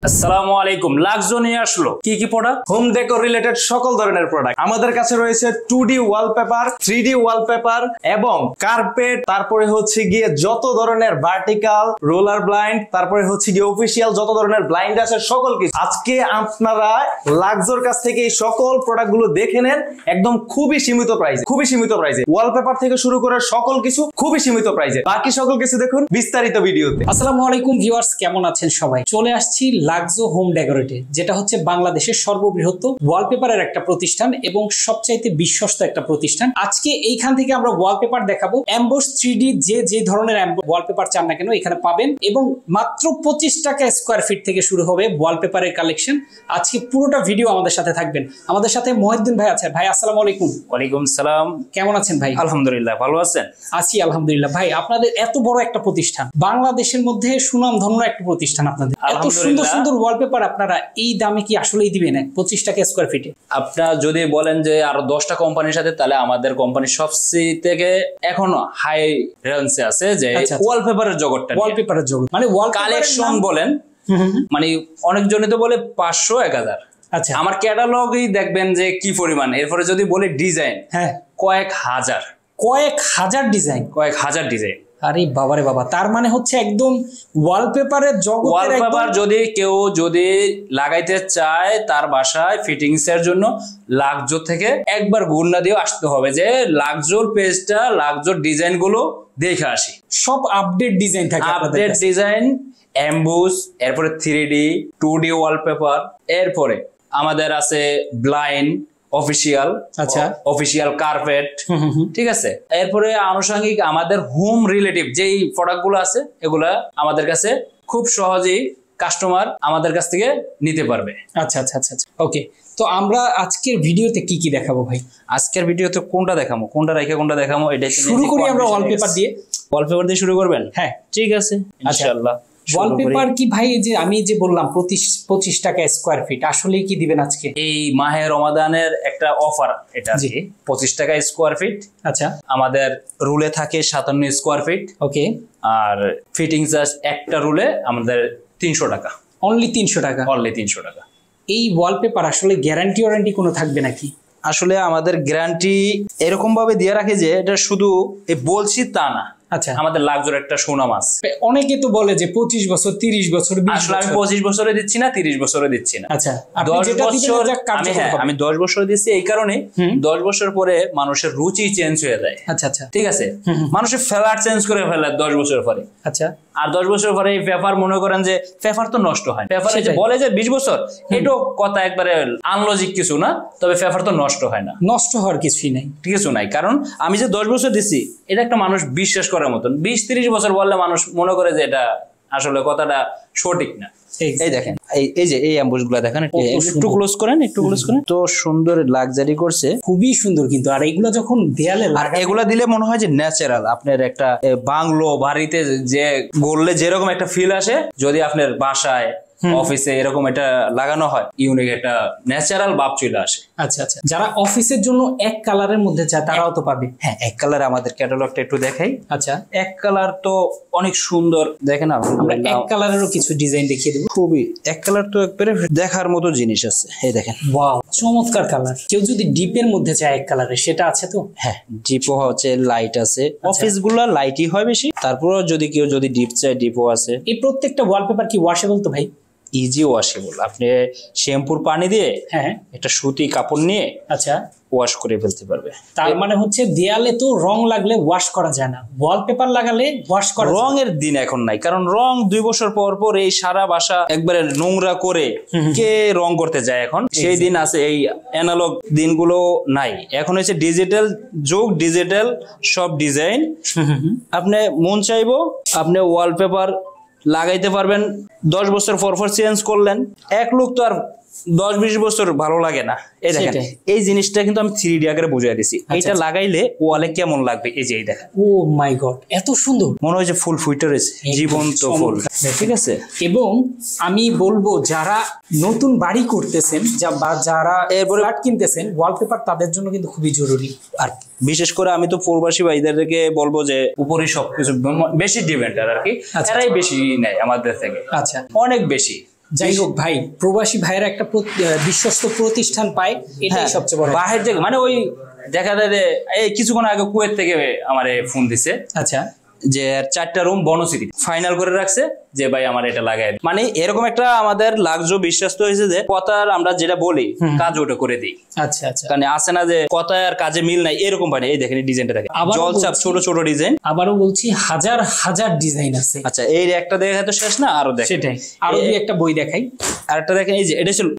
আসসালামু আলাইকুম। লাক্সো নিয়ে আসলো কি কি প্রোডাক্ট? হোম ডেকোর রিলেটেড সকল ধরনের প্রোডাক্ট আমাদের কাছে রয়েছে। 2D ওয়ালপেপার, 3D ওয়ালপেপার এবং কার্পেট, তারপরে হচ্ছে গিয়ে যত ধরনের ভার্টিক্যাল রোলার ব্লাইন্ড, তারপরে হচ্ছে গিয়ে অফিসিয়াল যত ধরনের ব্লাইন্ড আছে সকল কিছু। আজকে আপনারা লাক্সোর কাছ থেকে এই সকল প্রোডাক্ট গুলো দেখে নেন, একদম খুবই সীমিত প্রাইসে। ওয়ালপেপার থেকে শুরু করে সকল কিছু খুবই সীমিত প্রাইসে। বাকি সকল কিছু দেখুন বিস্তারিত ভিডিওতে। আসসালামু আলাইকুম ভিউয়ার্স, কেমন আছেন সবাই? চলে আসছি লাক্সো হোম ডেকোরেটে, যেটা হচ্ছে বাংলাদেশের সর্ববৃহৎ ওয়ালপেপারের একটা প্রতিষ্ঠান এবং সবচাইতে বিশ্বস্ত একটা প্রতিষ্ঠান। আজকে এইখান থেকে আমরা ওয়ালপেপার দেখাবো। এমবোস 3D যে ধরনের ওয়ালপেপার চান না কেন এখানে পাবেন, এবং মাত্র 25 টাকা স্কোয়ার ফিট থেকে শুরু হবে ওয়ালপেপারের কালেকশন। আজকে পুরোটা ভিডিও আমাদের সাথে থাকবেন। আমাদের সাথে মহিউদ্দিন ভাই আছেন। ভাই আসসালামু আলাইকুম। ওয়ালাইকুম সালাম। কেমন আছেন ভাই? আলহামদুলিল্লাহ, ভালো আছেন? আছি আলহামদুলিল্লাহ। ভাই আপনাদের এত বড় একটা প্রতিষ্ঠান, বাংলাদেশের মধ্যে সুনামধন্য একটা প্রতিষ্ঠান, আপনাদের এত সুন্দর সুন্দর ওয়ালপেপার আপনারা এই দামে কি আসলেই দিবেন 25 টাকা স্কোয়ার ফিটে? আপনারা যদি বলেন যে আরো 10টা কোম্পানির সাথে, তাহলে আমাদের কোম্পানি সবচেয়ে থেকে এখনো হাই রেঞ্জে আছে যে ওয়ালপেপারের জগৎটা, ওয়ালপেপারের জগৎ মানে ওয়াল কালেকশন বলেন, মানে অনেকজনে তো বলে 500 1000। আচ্ছা, আমার ক্যাটালগই দেখবেন যে কি পরিমাণ। এরপরে যদি বলে ডিজাইন, হ্যাঁ কয়েক হাজার ডিজাইন। আরে বাবারে বাবা, তার মানে হচ্ছে একদম ওয়ালপেপারের জগতের ওয়ালপেপার যদি কেউ লাগাইতে চায় তার বাসায় ফিটিংস এর জন্য লাক্সো থেকে একবার গুণনা দিয়ে আসতে হবে, যে লাক্সোর পেজটা, লাক্সোর ডিজাইন গুলো দেখে আসি। সব আপডেট ডিজাইন থাকে, আপডেট ডিজাইন, এমবোস, এরপরে 3D 2D ওয়ালপেপার, এরপরে আমাদের আছে ব্লাইন্ড, অফিসিয়াল কার্পেট, ঠিক আছে। এরপরে আনুষঙ্গিক আমাদের হোম রিলেটিভ যেই প্রোডাক্ট গুলো আছে, এগুলা আমাদের কাছে খুব সহজেই কাস্টমার আমাদের কাছ থেকে নিতে পারবে। আচ্ছা, ওকে। তো আমরা আজকের ভিডিওতে কি কি দেখাবো ভাই? আজকের ভিডিওতে কোনটা দেখাবো এটা শুরু করি আমরা ওয়ালপেপার দিয়ে শুরু করবেন? হ্যাঁ ঠিক আছে, ইনশাআল্লাহ। ওয়ালপেপার কি ভাই, যে আমি যে বললাম 25 টাকা স্কোয়ার ফিট, আসলে কি দিবেন আজকে? এই মাহে রমাদানের একটা অফার, এটা 25 টাকা স্কোয়ার ফিট। আচ্ছা, আমাদের রুলে থাকে 57 স্কোয়ার ফিট। ওকে। আর ফিটিং চার্জ একটা রুলে আমাদের 300 টাকা। অনলি 300 টাকা? অনলি 300 টাকা। এই ওয়ালপেপার আসলে গ্যারান্টি ওয়ারেন্টি কোনো থাকবে নাকি? আসলে আমাদের গ্যারান্টি এরকম ভাবে দিয়ে রাখে যে এটা শুধু বলছি তা না। আচ্ছা, আমাদের লাক্সোর একটা সুনাম আছে। অনেকে তো বলে যে 25 বছর 30 বছর। আসলে আমি 25 বছরে দিচ্ছি না, 30 বছরে দিচ্ছি না। আচ্ছা, 10 বছর আমি 10 বছর দিচ্ছি এই কারণে, 10 বছর পরে মানুষের রুচি চেঞ্জ হয়ে যায়। আচ্ছা, ঠিক আছে। মানুষের ফেভার চেঞ্জ করে ফেলে 10 বছর পরে। আচ্ছা, আর 10 বছর পরে এই পেপার মনে করেন যে পেপার তো নষ্ট হয়। পেপারে যে বলে যে 20 বছর, এটাও কথা একবারে আনলজিক কিছু না, তবে পেপার তো নষ্ট হয় না। নষ্ট হওয়ার কিছুই নাই, কারণ আমি যে 10 বছর দিচ্ছি এটা একটা মানুষ বিশ্বাস করার মতন। 20-30 বছর বললে মানুষ মনে করে যে এটা আসলে কথাটা সঠিক না। এই দেখেন, এই যে এই অ্যাম্বুস গুলা দেখেন, একটু ক্লোজ করেন। তো সুন্দর লাক্সারি করছে, খুবই সুন্দর কিন্তু। আর এগুলা যখন দেয়ালে এগুলা দিলে মনে হয় যে ন্যাচারাল। আপনার একটা বাংলো বাড়িতে যে গড়লে যেরকম একটা ফিল আসে, যদি আপনার বাসায় অফিসে এরকম এটা লাগানো হয়, ইউনিক একটা ন্যাচারাল ভাব চলে আসে। আচ্ছা, যারা অফিসের জন্য এক কালারের মধ্যে চায় তারাও তো পাবে। হ্যাঁ, এক কালার। আমাদের ক্যাটালগটা একটু দেখাই। আচ্ছা, এক কালার তো অনেক সুন্দর। দেখেন, আমরা এক কালারেরও কিছু ডিজাইন দেখিয়ে দেবো। খুবই এক কালার তো একবারে দেখার মতো জিনিস আছে। এই দেখেন, ওয়াও, চমৎকার কালার। কেউ যদি ডিপের মধ্যে চায় এক কালারের, সেটা আছে তো? হ্যাঁ, ডিপও আছে, লাইট আছে। অফিস গুলা লাইটই হয় বেশি, তারপরেও যদি কেউ ডিপ চায়, ডিপও আছে। এই প্রত্যেকটা ওয়ালপেপার কি ওয়াশেবল তো ভাই? Easy washable. আপনি শ্যাম্পুর পানি দিয়ে একটা সুতি কাপড় নিয়ে আচ্ছা ওয়াশ করে ফেলতে পারবে। তার মানে হচ্ছে দেয়ালে তো রং লাগলে ওয়াশ করা যায় না, ওয়ালপেপার লাগালে ওয়াশ করা। রঙের দিন এখন নাই, কারণ রং 2 বছর পর পর এই সারা বাসা একবারে নোংরা করে কে রং করতে যায় এখন? সেই দিন আছে, এই অ্যানালগ দিনগুলো নাই। এখন হচ্ছে ডিজিটাল যুগ, ডিজিটাল সব ডিজাইন। আপনি মন চাইবো আপনি ওয়ালপেপার লাগাইতে পারবেন। 10 বছর পর চেঞ্জ করলেন। এক লোক তো আর 10-20 বছর ভালো লাগে না। এই দেখেন, এই জিনিসটা কিন্তু আমি 3D আকারে বুঝাই দিছি। এটা লাগাইলে ওয়ালে কেমন লাগবে, এই যে এই দেখেন। ও মাই গড, এত সুন্দর! মনে হয় যে ফুল ফুটে রয়েছে, জীবন্ত ফুল। ঠিক আছে। এবং আমি বলবো যারা নতুন বাড়ি করতেছেন বা যারা ফ্ল্যাট কিনতেছেন, ওয়ালপেপার তাদের জন্য কিন্তু খুবই জরুরি। আর বিশেষ করে আমি তো প্রবাসী ভাইদেরকে বলবো যে উপরে সবকিছু বেশি ডিমান্ড আর কি, এরাই বেশি নেয় আমাদের থেকে। আচ্ছা, অনেক বেশি। যাই হোক ভাই, প্রবাসী ভাইয়েরা একটা বিশ্বস্ত প্রতিষ্ঠান পায়, এটাই সবচেয়ে বড়। বাহির থেকে মানে ওই দেখা যায় যে এই কিছুক্ষণ আগে কুয়েত থেকে আমারে ফোন দিছে, আচ্ছা, যে 4টা রুম বনসিটি ফাইনাল করে রাখছে যে ভাই আমার এটা লাগাই। মানে এরকম একটা আমাদের লাক্সো বিশ্বস্ত হয়েছে যে কথার আমরা যেটা বলি কাজ ওটা করে দিই। আচ্ছা আচ্ছা, কারণ আছে না যে কথায় আর কাজে মিল নাই এরকম পারে। এই দেখেন ডিজাইনটা দেখেন, জলছাপ ছোট ছোট ডিজাইন। আবারও বলছি হাজার হাজার ডিজাইন আছে। আচ্ছা এই একটা দেখা তো শেষ না, আরো দেখেন, সেটাই, আরো দুই একটা বই দেখাই। আরেকটা দেখেন, এই যে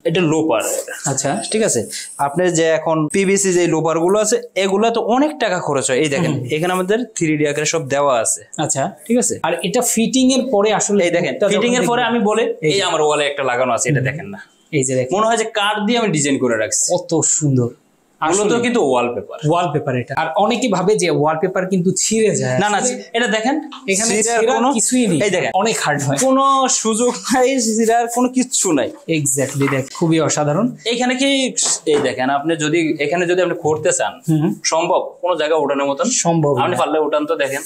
এটা লোপার। আচ্ছা ঠিক আছে, আপনার যে এখন পিভিসি যে লোপার গুলো আছে এগুলো তো অনেক টাকা খরচ হয়। এই দেখেন এখানে আমাদের 3D আকারে সব দেওয়া আছে। আচ্ছা ঠিক আছে, আর এটা ফিটিং এর পরে আসলে এই দেখেন ফিটিং এর পরে আমি বলে এই আমার ওয়ালে একটা লাগানো আছে, এটা দেখেন না, এই যে দেখেন মনে হয় যে কাঠ দিয়ে আমি ডিজাইন করে রাখছি। কত সুন্দর, আসলে তো কিন্তু ওয়ালপেপার এটা। আর অনেকে ভাবে যে ওয়ালপেপার কিন্তু ছিঁড়ে যায়, না না, এটা দেখেন এখানে কোনো কিছুই নেই, এই দেখেন অনেক হার্ড হয়, কোনো সুযোগ নাই, ছিঁড়ার কোনো কিচ্ছু নাই। এক্স্যাক্টলি, দেখ খুবই অসাধারণ। এখানে কি এই দেখেন, আপনি যদি এখানে যদি আপনি করতে চান সম্ভব, কোনো জায়গায় ওঠানোর মতন সম্ভব, আপনি পারলে উঠান তো দেখেন,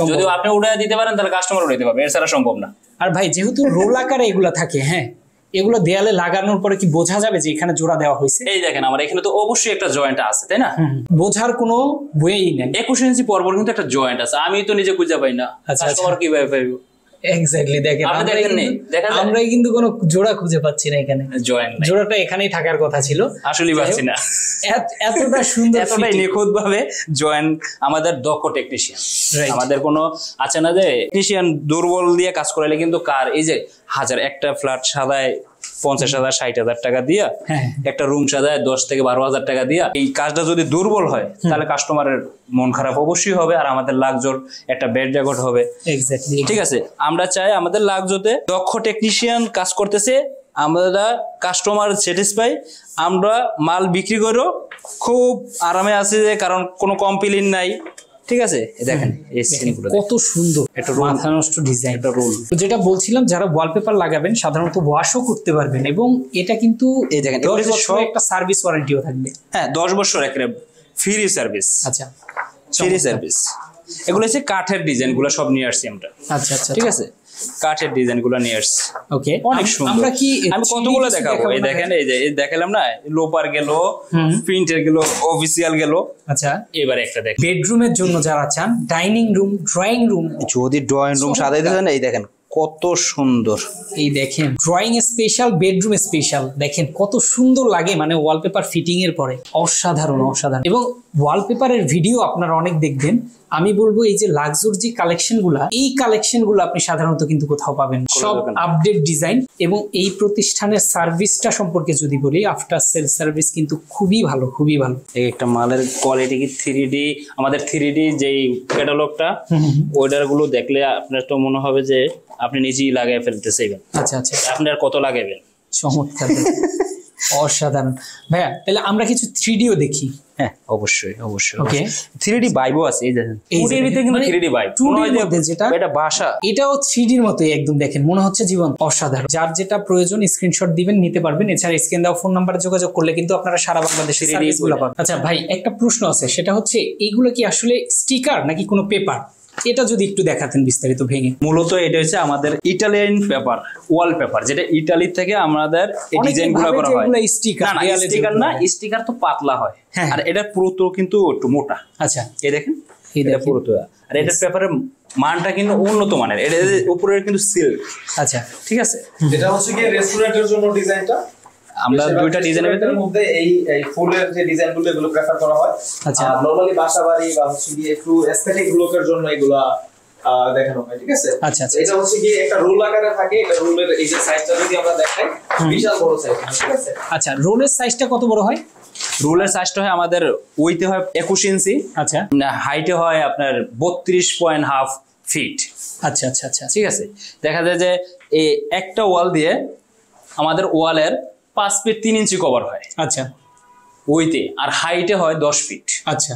যদি আপনি উঠায় দিতে পারেন তাহলে কাস্টমার উঠাইতে পারবে, এছাড়া সম্ভব না। আর ভাই যেহেতু রোল আকারে এগুলা থাকে, হ্যাঁ, এগুলো দেয়ালে লাগানোর পরে কি বোঝা যাবে যে এখানে জোড়া দেওয়া হয়েছে? এই দেখেন আমার এখানে তো অবশ্যই একটা জয়েন্ট আছে, তাই না? বোঝার কোনো ওয়েই নেই। 21 ইঞ্চি পরপর কিন্তু একটা জয়েন্ট আছে, আমি তো নিজে খুঁজে পাই না, কাস্টমার কিভাবে পাইবো? এক্স্যাক্টলি, দেখেন আমরাই কিন্তু কোনো জোড়া খুঁজে পাচ্ছি না এখানে, জয়েন্ট জোড়াটা এখানেই থাকার কথা ছিল, আসলে পাচ্ছি না। এতটা সুন্দর, এতটাই নিখুঁত ভাবে জয়েন্ট আমাদের দক্ষ টেকনিশিয়ান। আমাদের কোনো আছে না যে টেকনিশিয়ান দুর্বল দিয়ে কাজ করাইলে কিন্তু কার এই যে একটা ফ্ল্যাট সাদায় 50,000 60,000 টাকা দিয়া, একটা রুম সাদায় 10 থেকে 12,000 টাকা দিয়া, এই কাজটা যদি দুর্বল হয় তাহলে কাস্টমারের মন খারাপ অবশ্যই হবে, আর আমাদের লাক্সোর একটা ব্যাড রেকর্ড হবে। এক্স্যাক্টলি, ঠিক আছে, আমরা চাই আমাদের লাক্সোতে দক্ষ টেকনিশিয়ান কাজ করতেছে, আমরা কাস্টমার স্যাটিসফাই, আমরা মাল বিক্রি করো খুব আরামে আছে, যে কারণ কোনো কমপ্লেইন নাই। ঠিক আছে, দেখেন এই সিনগুলো কত সুন্দর, একটা মাথা নষ্ট ডিজাইন, একটা রোল। যেটা বলছিলাম, যারা ওয়ালপেপার লাগাবেন সাধারণত ওয়াশও করতে পারবেন, এবং এটা কিন্তু এই দেখেন 10 বছর একটা সার্ভিস ওয়ারেন্টিও থাকবে। হ্যাঁ, 10 বছর একেবারে ফ্রি সার্ভিস। আচ্ছা, ফ্রি সার্ভিস। এগুলো হচ্ছে কাঠের ডিজাইন গুলো সব নিয়ে আসছি আমরা। আচ্ছা আচ্ছা, ঠিক আছে, কাঠের ডিজাইন গুলো নিয়ে আসছি। ওকে, অনেক সুন্দর। আমরা কি আমি কতগুলো দেখাবো, এই দেখেন, এই যে দেখালাম না, লোপার গেল, প্রিন্টের গেল, অফিসিয়াল গেল। আচ্ছা, এবারে একটা দেখেন বেডরুমের জন্য যারা চান, ডাইনিং রুম, ড্রয়িং রুম, যদি ড্রয়িং রুম সাজাইতে চান, এই দেখেন কত সুন্দর। এই দেখেন ড্রয়িং স্পেশাল, বেডরুম স্পেশাল, দেখেন কত সুন্দর লাগে, মানে ওয়ালপেপার ফিটিং এর পরে অসাধারণ অসাধারণ। এবং ওয়ালপেপারের ভিডিও আপনারা অনেক দেখবেন। আমি বলবো এই যে লাক্সোর যে কালেকশন গুলা, এই কালেকশন গুলো আপনি সাধারণত কিন্তু কোথাও পাবেন, সব আপডেট ডিজাইন। এবং এই প্রতিষ্ঠানের সার্ভিসটা সম্পর্কে যদি বলি, আফটার সেল সার্ভিস কিন্তু খুবই ভালো, খুবই ভালো। একটা মালের কোয়ালিটি কি 3D, আমাদের 3D যেই ক্যাটালগটা, ওইটার গুলো দেখলে আপনার তো মনে হবে যে আপনি নিজেই লাগাই ফেলতেছেন। আচ্ছা আচ্ছা, আপনি আর কত লাগাবেন? চমৎকার, অসাধারণ। ভাইয়া তাহলে আমরা কিছু 3Dও দেখি। হ্যাঁ, অবশ্যই অবশ্যই। ওকে, 3D ভাইবও আছে, এই দেখেন 2D এর ভিতরে কিন্তু 3D ভাইব, 2D এর মধ্যে যেটা, এটা ভাষা, এটাও 3D এর মতোই একদম, দেখেন মনে হচ্ছে জীবন। অসাধারণ। যার যেটা প্রয়োজন স্ক্রিনশট দিবেন, নিতে পারবেন। এছাড়া স্ক্রিন দেওয়া ফোন নাম্বারে যোগাযোগ করলে কিন্তু আপনারা সারা বাংলাদেশে সার্ভিসগুলো পাবেন। আচ্ছা ভাই, একটা প্রশ্ন আছে, সেটা হচ্ছে এইগুলো কি আসলে স্টিকার নাকি কোনো পেপার? এটা যদি একটু দেখাতেন বিস্তারিত ভেঙে। মূলত এটা হচ্ছে আমাদের ইটালিয়ান পেপার, ওয়ালপেপার, যেটা ইটালি থেকে আমাদের এই ডিজাইনগুলো করা হয়। স্টিকার না, স্টিকার না, স্টিকার তো পাতলা হয়, আর এটা পুরো কিন্তু একটু মোটা। আচ্ছা, এই দেখেন, এটা পুরো তো, আর এটা পেপারের মানটা কিন্তু উন্নত মানের, এটা উপরের কিন্তু সিল্ক। আচ্ছা, ঠিক আছে, এটা হচ্ছে কি রেস্টুরেন্টের জন্য ডিজাইনটা, আমরা দুইটা ডিজাইনের মধ্যে এই ফুলের যে ডিজাইনগুলো এগুলো প্রেফার করা হয়। আচ্ছা, নরমালি বাসাবাড়ি বা হচ্ছে কি একটু এস্থেটিক লুকের জন্য এগুলা দেখানো হয়। ঠিক আছে, আচ্ছা আচ্ছা, এটা হচ্ছে কি একটা রোল আকারে থাকে, এটা রোলের এই যে সাইজটা যদি আমরা দেখাই, বিশাল বড় সাইজ। ঠিক আছে, আচ্ছা, রোলের সাইজটা কত বড় হয়? রোলের সাইজটা হয় আমাদের ওইতে হয় 21 ইঞ্চি, আচ্ছা, হাইটে হয় আপনার 32.5 ফিট। আচ্ছা আচ্ছা আচ্ছা, ঠিক আছে, দেখা যায় যে এই একটা ওয়াল দিয়ে আমাদের ওয়ালের 5 ফিট 3 ইঞ্চি কভার হয়। আচ্ছা, ওইতে, আর হাইটে হয় 10 ফিট। আচ্ছা,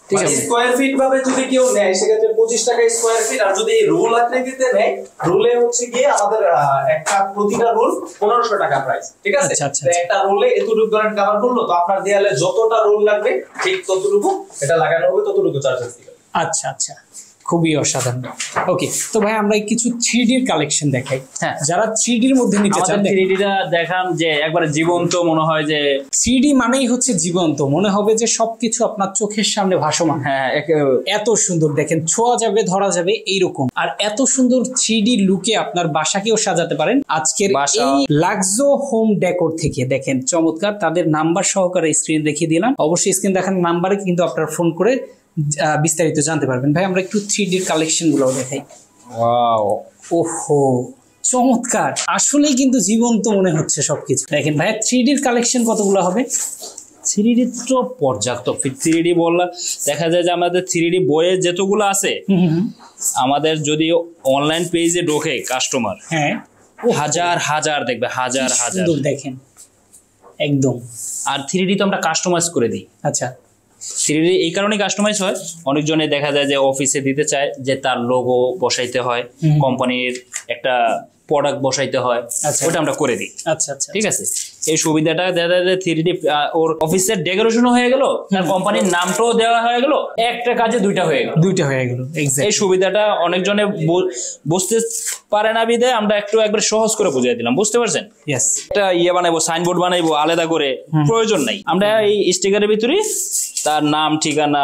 ঠিক আছে, স্কয়ার ফিট ভাবে যদি কেউ নেয় সেক্ষেত্রে 25 টাকা স্কয়ার ফিট, আর যদি রোল আকৃতিতে নেয়, রোলে হচ্ছে গিয়ে আমাদের একটা প্রতিটা রোল 1500 টাকা প্রাইস। ঠিক আছে, তো একটা রোলে এতটুকু ধরেন কভার করলো, তো আপনার দেয়ালে যতটা রোল লাগবে ঠিক ততটুকু এটা লাগানো হবে, ততটুকু চার্জেস দিবেন। আচ্ছা আচ্ছা, খুবই অসাধারণ। ওকে, তো ভাই আমরা কিছু 3D এর কালেকশন দেখাই। হ্যাঁ। যারা 3D এর মধ্যে নিতে চান, 3D টা দেখান, যে একবারে জীবন্ত মনে হয় যে 3D মানেই হচ্ছে জীবন্ত, মনে হবে যে সবকিছু আপনার চোখের সামনে ভাসমান। হ্যাঁ এত সুন্দর দেখেন, ছোঁয়া যাবে ধরা যাবে এইরকম, আর এত সুন্দর 3D লুকে আপনার বাসাকেও সাজাতে পারেন। আজকের এই লাক্সো হোম ডেকোর থেকে দেখেন চমৎকার, তাদের নাম্বার সহকারে স্ক্রিন দেখিয়ে দিলাম। অবশ্যই স্ক্রিন দেখার নাম্বারে কিন্তু আপনারা ফোন করে বিস্তারিত জানতে পারবেন। ভাই আমরা একটু 3D এর কালেকশন গুলো দেখাই। ওয়াও, ওহো চমৎকার, আসলেই কিন্তু জীবন্ত মনে হচ্ছে সবকিছু। দেখেন ভাই 3D এর কালেকশন কতগুলো হবে? 3D তো পর্যাপ্ত। 3D বললা দেখা যায় যে আমাদের 3D বইয়ে যেতগুলো আছে, আমাদের যদি অনলাইন পেজে ঢোকে কাস্টমার, হ্যাঁ হাজার হাজার দেখবে, হাজার হাজার দেখেন একদম। আর 3D তো আমরা কাস্টমাইজ করে দিই। আচ্ছা, 3D এই কারণে কাস্টমাইজ হয়, অনেকজনে দেখা যায় যে অফিসে দিতে চায় যে তার লোগো বসাইতে হয়, কোম্পানির একটা প্রোডাক্ট বসাইতে হয়, ওটা আমরা করে দিই। আচ্ছা আচ্ছা, ঠিক আছে, এই সুবিধাটা দেখা যায় যে 3D ওর অফিসের ডেকোরেশনও হয়ে গেল, তার কোম্পানির নামটাও দেওয়া হয়ে গেল, একটা কাজে দুইটা হয়ে গেল। এই সুবিধাটা অনেকজনে বুঝতে পারে না বিধায় আমরা একবার সহজ করে বুঝিয়ে দিলাম, বুঝতে পারছেন? একটা বানাইবো, সাইনবোর্ড বানাইবো আলাদা করে, প্রয়োজন নাই, আমরা এই স্টিকারের ভিতরে তার নাম, ঠিকানা,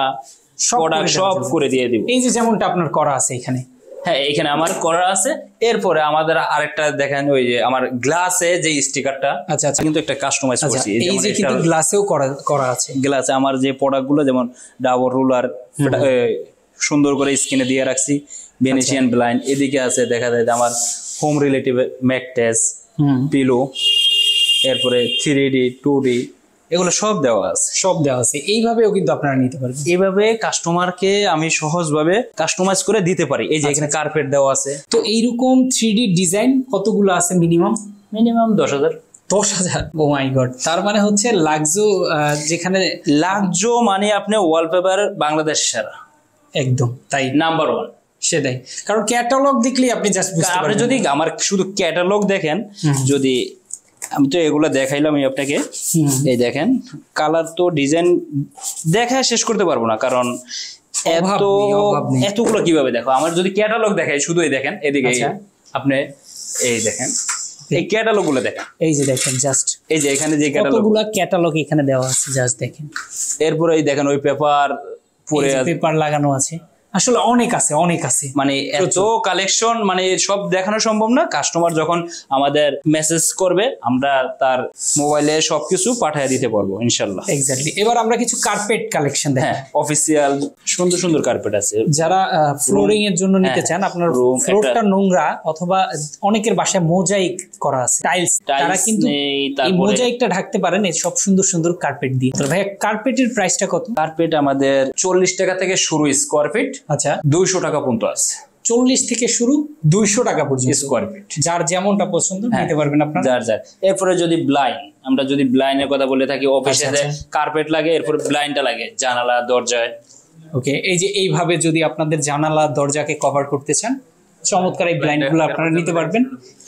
প্রোডাক্ট সব করে দিয়ে দিব। এই যে যেমনটা আপনার করা আছে এখানে। হ্যাঁ, এখানে আমার করা আছে। এরপরে আমাদের আরেকটা দেখেন, ওই যে আমার গ্লাসে যে স্টিকারটা, আচ্ছা আচ্ছা, কিন্তু একটা কাস্টমাইজ করছি। এই যে কিন্তু গ্লাসেও করা আছে। গ্লাসে আমার যে প্রোডাক্টগুলো, যেমন ডাবল রুলার সুন্দর করে স্ক্রিনে দিয়ে রাখছি, ভেনেশিয়ান ব্লাইন্ড, এদিকে আছে দেখা যায় আমার হোম রিলেটিভ ম্যাট্রেস, পিলো, এরপরে 3D 2D এগুলো সব দেওয়া আছে। এইভাবেও কিন্তু আপনারা নিতে পারবেন। এইভাবে কাস্টমারকে আমি সহজভাবে কাস্টমাইজ করে দিতে পারি। এই যে এখানে কার্পেট দেওয়া আছে। তো এইরকম 3D ডিজাইন কতগুলো আছে? মিনিমাম 10,000। 10,000? ও মাই গড, তার মানে হচ্ছে লাক্সো, যেখানে লাক্সো মানে আপনি ওয়ালপেপার বাংলাদেশ সেরা, একদম তাই, নাম্বার 1 সেটাই। কারণ ক্যাটালগ দেখলেই আপনি জাস্ট বুঝতে পারবেন। আপনি যদি আমার শুধু ক্যাটালগ দেখেন, যদি আমি তো এগুলো দেখাইলাম আপনাকে, এই দেখেন কালার তো ডিজাইন দেখায় শেষ করতে পারবো না, কারণ এতগুলো কিভাবে দেখো। আমার যদি ক্যাটালগ দেখাই, শুধু এই দেখেন এদিকে, আপনি এই দেখেন এই ক্যাটালগ গুলো দেখেন, এই যে দেখেন জাস্ট, এই যে এখানে যে ক্যাটালগ এখানে দেওয়া আছে, জাস্ট দেখেন। এরপরে এই দেখেন ওই পেপার পরে পেপার লাগানো আছে, আসলে অনেক আছে মানে এত কালেকশন, মানে সব দেখানো সম্ভব না। কাস্টমার যখন আমাদের মেসেজ করবে, আমরা তার মোবাইলে সবকিছু পাঠিয়ে দিতে পারবো ইনশাল্লাহ। এক্স্যাক্টলি। এবার আমরা কিছু কার্পেট কালেকশন দেখাই। হ্যাঁ, অফিসিয়াল সুন্দর সুন্দর কার্পেট আছে। যারা ফ্লোরিং এর জন্য নিতে চান, আপনার ফ্লোরটা নোংরা অথবা অনেকের বাসায় মোজাইক করা আছে, টাইলস, তারা কিন্তু এই মোজাইকটা ঢাকতে পারেন এই সব সুন্দর সুন্দর কার্পেট দিয়ে। তো ভাই কার্পেটের প্রাইসটা কত? কার্পেট আমাদের 40 টাকা থেকে শুরু স্কয়ার ফিট। আচ্ছা, 200 টাকা পর্যন্ত আছে। 40 থেকে শুরু, 200 টাকা পর্যন্ত স্কয়ার ফিট। যার যেমনটা পছন্দ নিতে পারবেন আপনারা। যার এরপরে যদি ব্লাইন্ড, আমরা যদি ব্লাইন্ডের কথা বলে থাকি, অফিসে কার্পেট লাগে, এরপরে ব্লাইন্ডটা লাগে জানালা দরজায়। ওকে, এই যে এইভাবে যদি আপনাদের জানালা দরজাকে কভার করতে চান, চমৎকার এই ব্লাইন্ডগুলো আপনারা নিতে পারবেন।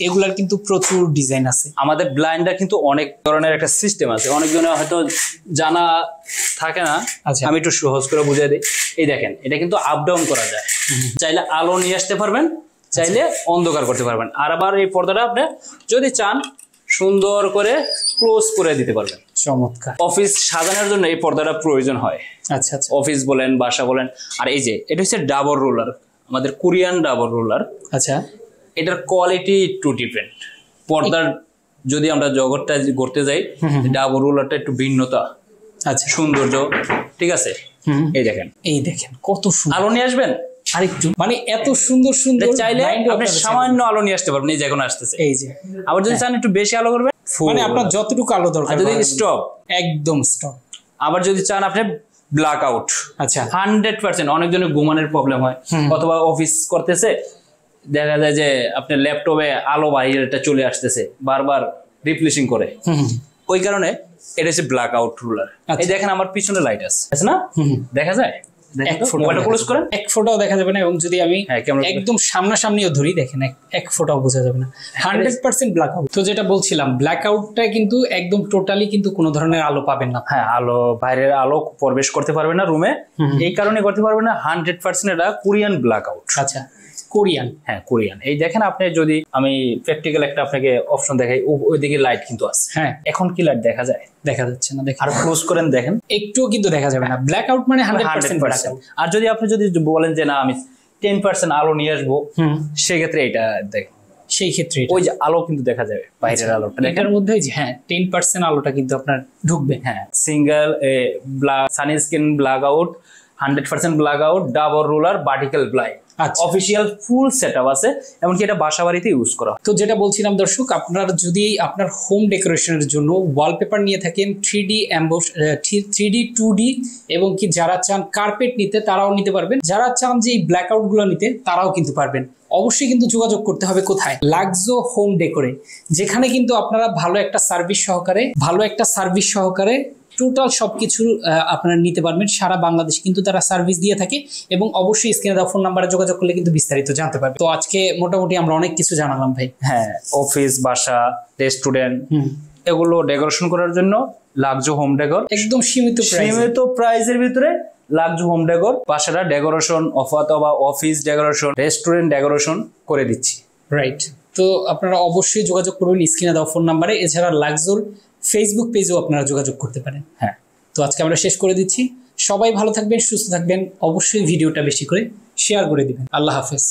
এগুলার কিন্তু প্রচুর ডিজাইন আছে। আমাদের ব্লাইন্ডটা কিন্তু অনেক ধরনের একটা সিস্টেম আছে, অনেকজনের হয়তো জানা থাকে না। আমি একটু সহজ করে বুঝিয়ে দিই। এই দেখেন, এটা কিন্তু আপ ডাউন করা যায়, চাইলে আলো নিয়ে আসতে পারবেন, চাইলে অন্ধকার করতে পারবেন। আর আবার এই পর্দাটা আপনি যদি চান সুন্দর করে ক্লোজ করে দিতে পারবেন। চমৎকার। অফিস সাজানোর জন্য এই পর্দাটা প্রয়োজন হয়। আচ্ছা আচ্ছা, অফিস বলেন, বাসা বলেন। আর এই যে এটা হচ্ছে ডাবল রোলার, আমাদের কোরিয়ান ডাবল রোলার। আচ্ছা, এটার কোয়ালিটি একটু ডিফারেন্ট। পর্দার যদি আমরা জগৎটা করতে যাই, ডাবল রোলারটা একটু ভিন্নতা, আচ্ছা সৌন্দর্য, ঠিক আছে। এই দেখেন কত সুন্দর। আলো নিয়ে আসবেন আরেকটু, মানে এত সুন্দর সুন্দর, চাইলে আপনি সামান্য আলো নিয়ে আসতে পারবেন, এই যে এখন আসতেছে। এই যে আবার যদি চান একটু বেশি আলো করবেন, মানে আপনার যতটুকু আলো দরকার, যদি স্টপ, একদম স্টপ। আবার যদি চান আপনি ব্ল্যাক আউট, আচ্ছা 100%। অনেকজনের ঘুমানোর প্রবলেম হয়, অথবা অফিস করতেছে, দেখা যায় যে আপনার ল্যাপটপে আলো বাইরেটা চলে আসতেছে, বারবার রিপ্লেসিং করে, ওই কারণে এটা হচ্ছে ব্ল্যাক আউট রুলার। এই দেখেন আমার পিছনে লাইট আছে না, দেখা যায় এক ফোঁটাও মোবাইলটা ক্লোজ করেন। এক ফোঁটাও দেখা যাবে না, এবং যদি আমি হ্যাঁ, camera করে। একদম সামনাসামনিও ধরি দেখেন এক ফোঁটাও বোঝা যাবে না, 100% ব্ল্যাক আউট। তো যেটা বলছিলাম, ব্ল্যাক আউটটা কিন্তু একদম টোটালি কিন্তু কোনো ধরনের আলো পাবেন না। হ্যাঁ, আলো বাইরের আলো প্রবেশ করতে পারবে না রুমে, এই কারণে করতে পারবে না। 100% এটা কোরিয়ান ব্ল্যাক আউট। আচ্ছা, কোরিয়ান। হ্যাঁ, কোরিয়ান। এই দেখেন, আপনি যদি আমি প্র্যাকটিক্যাল একটা আপনাকে অপশন দেখাই, ওইদিকে লাইট কিন্তু আছে। হ্যাঁ, এখন কি লাইট দেখা যায়? দেখা যাচ্ছে না, দেখেন আর ক্লোজ করেন দেখেন, একটুও কিন্তু দেখা যাবে না। ব্ল্যাক আউট মানে 100% ব্ল্যাক 100%। আউট। আর যদি আপনি যদি বলেন যে না আমি 10% আলো নিয়ে আসবো, সেক্ষেত্রে এটা দেখেন, সেই ক্ষেত্রে ওই যে আলো কিন্তু দেখা যাবে, বাইরের আলোটা দেখেন। এটার মধ্যে যে হ্যাঁ 10% আলোটা কিন্তু আপনার ঢুকবে। হ্যাঁ, single Sunny screen black out, 100% black out, double roller, vertical blind, আচ্ছা। অফিসিয়াল ফুল সেটআপ আছে। এমনকি এটা বাসা বাড়িতে ইউজ করা হয়। তো যেটা বলছিলাম দর্শক, আপনারা যদি আপনার হোম ডেকোরেশনের জন্য ওয়ালপেপার নিয়ে থাকেন 3D এমবস 3D 2D, এবং কি যারা চান কার্পেট নিতে তারাও নিতে পারবেন, যারা চান যে এই ব্ল্যাক আউট গুলো নিতে তারাও কিন্তু পারবেন। অবশ্যই কিন্তু যোগাযোগ করতে হবে কোথায়? লাক্সো হোম ডেকোরে, যেখানে কিন্তু আপনারা ভালো একটা সার্ভিস সহকারে টোটাল সবকিছু আপনারা নিতে পারবেন। সারা বাংলাদেশ কিন্তু তারা সার্ভিস দিয়ে থাকে, এবং অবশ্যই স্ক্রিনে দেওয়া ফোন নাম্বারে যোগাযোগ করলে কিন্তু বিস্তারিত জানতে পারবেন। তো আজকে মোটামুটি আমরা অনেক কিছু জানালাম ভাই। হ্যাঁ, অফিস, বাসা, রেস্টুরেন্ট, এগুলো ডেকোরেশন করার জন্য লাক্সো হোম ডেকোর, একদম সীমিত প্রাইসের ভিতরে লাক্সো হোম ডেকোর বাসাটা ডেকোরেশন অথবা অফিস ডেকোরেশন, রেস্টুরেন্ট ডেকোরেশন করে দিচ্ছি। রাইট। তো আপনারা অবশ্যই যোগাযোগ করবেন স্ক্রিনে দেওয়া ফোন নাম্বারে। এছাড়া লাক্সোর ফেসবুক পেজেও আপনারা যোগাযোগ করতে পারেন। হ্যাঁ, তো আজকে আমরা শেষ করে দিচ্ছি। সবাই ভালো থাকবেন, সুস্থ থাকবেন। অবশ্যই ভিডিওটা বেশি করে শেয়ার করে দিবেন। আল্লাহ হাফেজ।